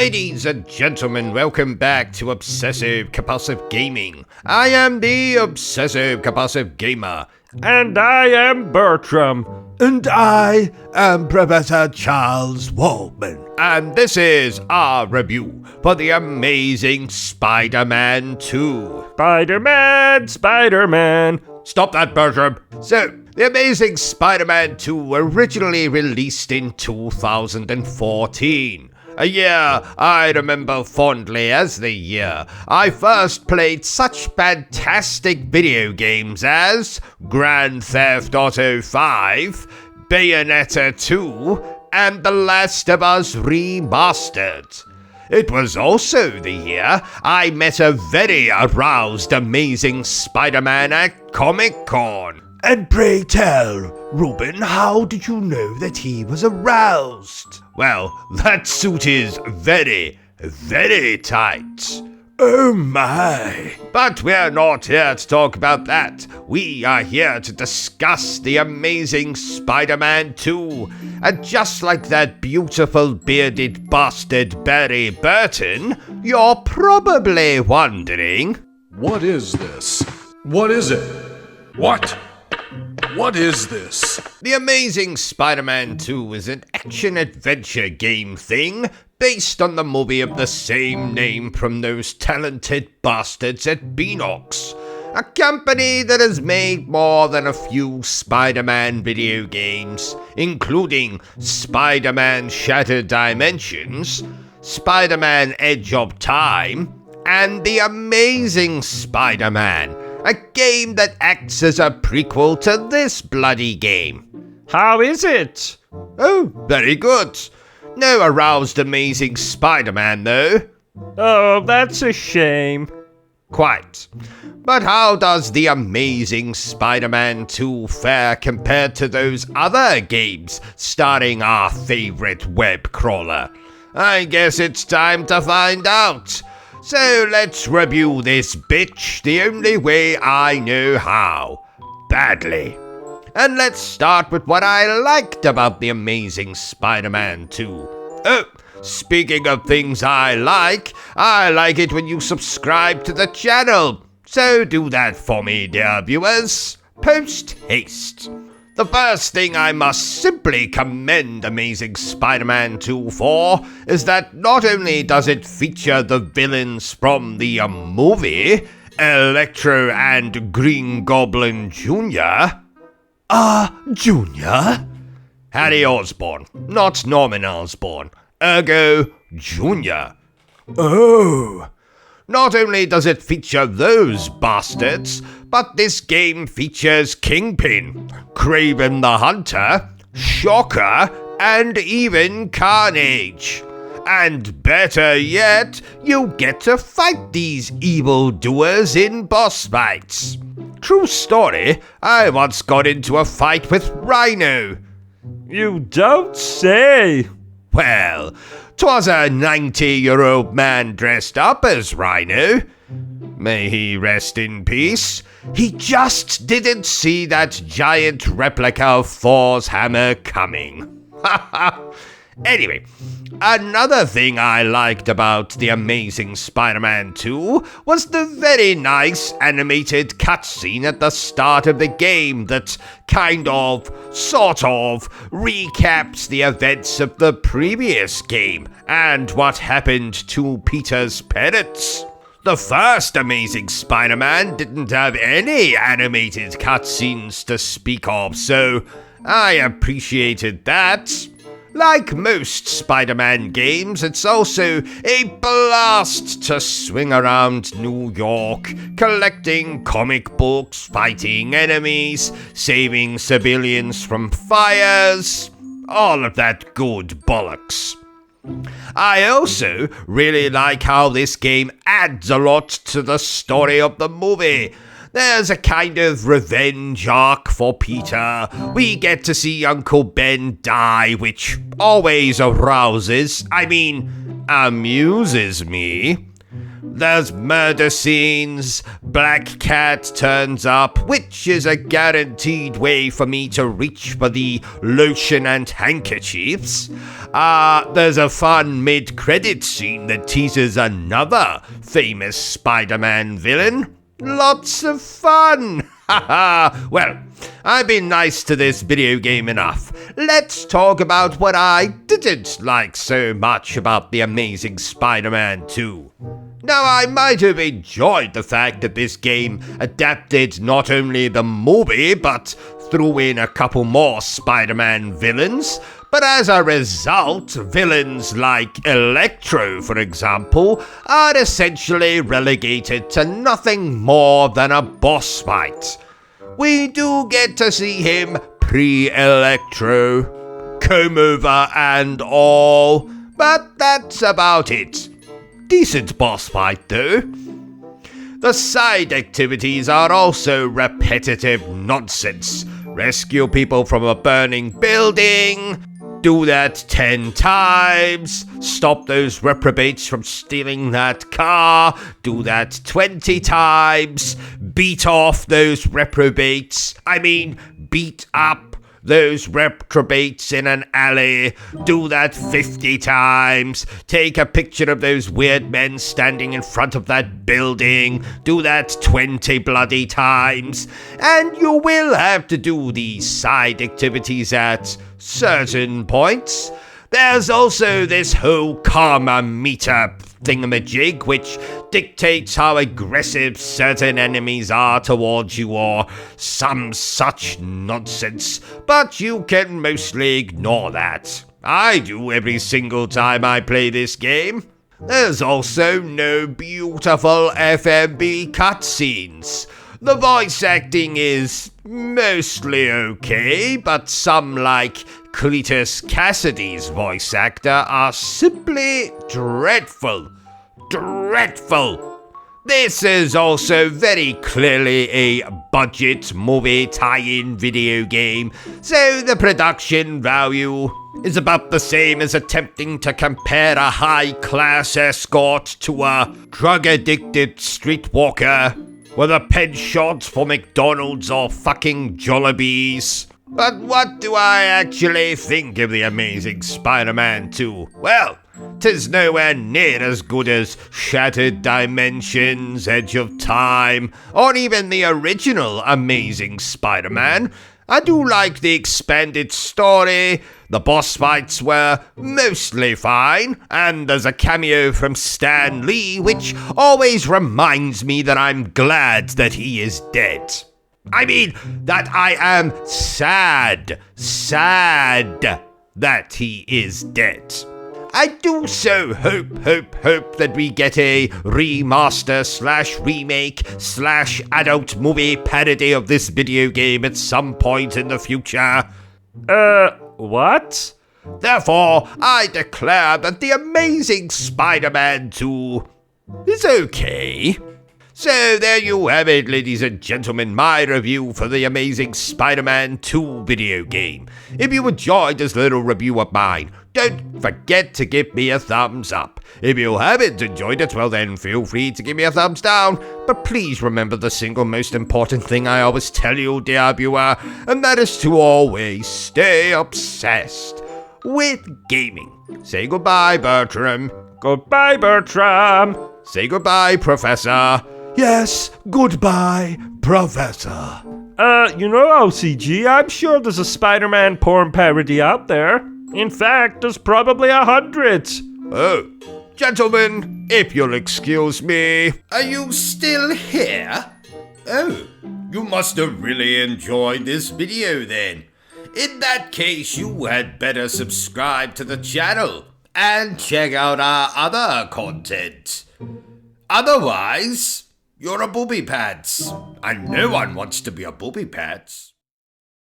Ladies and gentlemen, welcome back to Obsessive Compulsive Gaming. I am the Obsessive Compulsive Gamer. And I am Bertram. And I am Professor Charles Waldman. And this is our review for the amazing Spider-Man 2. Spider-Man. Stop that, Bertram. So, the Amazing Spider-Man 2 originally released in 2014. A year I remember fondly as the year I first played such fantastic video games as Grand Theft Auto 5, Bayonetta 2, and The Last of Us Remastered. It was also the year I met a very aroused Amazing Spider-Man at Comic-Con. And pray tell, Ruben, how did you know that he was aroused? Well, that suit is very, very tight. Oh my. But we're not here to talk about that. We are here to discuss the Amazing Spider-Man 2. And just like that beautiful bearded bastard Barry Burton, you're probably wondering... What is this? What is it? What is this? The Amazing Spider-Man 2 is an action-adventure game thing based on the movie of the same name from those talented bastards at Beanox, a company that has made more than a few Spider-Man video games, including Spider-Man Shattered Dimensions, Spider-Man Edge of Time, and The Amazing Spider-Man, a game that acts as a prequel to this bloody game. How is it? Oh, very good. No aroused Amazing Spider-Man, though. Oh, that's a shame. Quite. But how does The Amazing Spider-Man 2 fare compared to those other games starring our favorite web crawler? I guess it's time to find out. So let's review this bitch the only way I know how. Badly. And let's start with what I liked about The Amazing Spider-Man 2. Oh, speaking of things I like it when you subscribe to the channel. So do that for me, dear viewers. Post haste. The first thing I must simply commend Amazing Spider-Man 2 for is that not only does it feature the villains from the movie, Electro and Green Goblin Jr. Junior? Harry Osborn, not Norman Osborn, ergo Jr. Oh. Not only does it feature those bastards, but this game features Kingpin, Kraven the Hunter, Shocker, and even Carnage. And better yet, you get to fight these evildoers in boss fights. True story, I once got into a fight with Rhino. You don't say. Well, 'twas a 90-year-old man dressed up as Rhino. May he rest in peace. He just didn't see that giant replica of Thor's hammer coming. Anyway, another thing I liked about The Amazing Spider-Man 2 was the very nice animated cutscene at the start of the game that sort of, recaps the events of the previous game and what happened to Peter's parents. The first Amazing Spider-Man didn't have any animated cutscenes to speak of, so I appreciated that. Like most Spider-Man games, it's also a blast to swing around New York, collecting comic books, fighting enemies, saving civilians from fires, all of that good bollocks. I also really like how this game adds a lot to the story of the movie. There's a kind of revenge arc for Peter. We get to see Uncle Ben die, which always amuses me. There's murder scenes, Black Cat turns up, which is a guaranteed way for me to reach for the lotion and handkerchiefs. There's a fun mid-credit scene that teases another famous Spider-Man villain. Lots of fun! Haha! Well, I've been nice to this video game enough. Let's talk about what I didn't like so much about The Amazing Spider-Man 2. Now, I might have enjoyed the fact that this game adapted not only the movie, but threw in a couple more Spider-Man villains, but as a result, villains like Electro, for example, are essentially relegated to nothing more than a boss fight. We do get to see him pre-Electro, comb-over and all, but that's about it. Decent boss fight, though. The side activities are also repetitive nonsense. Rescue people from a burning building, do that 10 times, stop those reprobates from stealing that car, do that 20 times, beat off those reprobates, beat up those reprobates in an alley, do that 50 times, take a picture of those weird men standing in front of that building, do that 20 bloody times, and you will have to do these side activities at certain points. There's also this whole karma meter thingamajig, which dictates how aggressive certain enemies are towards you or some such nonsense, but you can mostly ignore that. I do every single time I play this game. There's also no beautiful FMB cutscenes. The voice acting is mostly okay, but some like Cletus Cassidy's voice actor are simply dreadful. Dreadful! This is also very clearly a budget movie tie-in video game, so the production value is about the same as attempting to compare a high-class escort to a drug-addicted streetwalker with a penchant for McDonald's or fucking Jollibees. But what do I actually think of The Amazing Spider-Man 2? Well, 'tis nowhere near as good as Shattered Dimensions, Edge of Time, or even the original Amazing Spider-Man. I do like the expanded story, the boss fights were mostly fine, and there's a cameo from Stan Lee, which always reminds me that I'm glad that he is dead. That I am sad that he is dead. I do so hope that we get a remaster/remake/adult movie parody of this video game at some point in the future. What? Therefore, I declare that The Amazing Spider-Man 2 is okay. So there you have it, ladies and gentlemen, my review for The Amazing Spider-Man 2 video game. If you enjoyed this little review of mine, don't forget to give me a thumbs up. If you haven't enjoyed it, well then feel free to give me a thumbs down. But please remember the single most important thing I always tell you, dear viewer, and that is to always stay obsessed with gaming. Say goodbye, Bertram. Goodbye, Bertram. Say goodbye, Professor. Yes, goodbye, Professor. OCG, I'm sure there's a Spider-Man porn parody out there. In fact, there's probably 100. Oh, gentlemen, if you'll excuse me. Are you still here? Oh, you must have really enjoyed this video then. In that case, you had better subscribe to the channel and check out our other content. Otherwise, you're a booby pants, and no one wants to be a booby pants.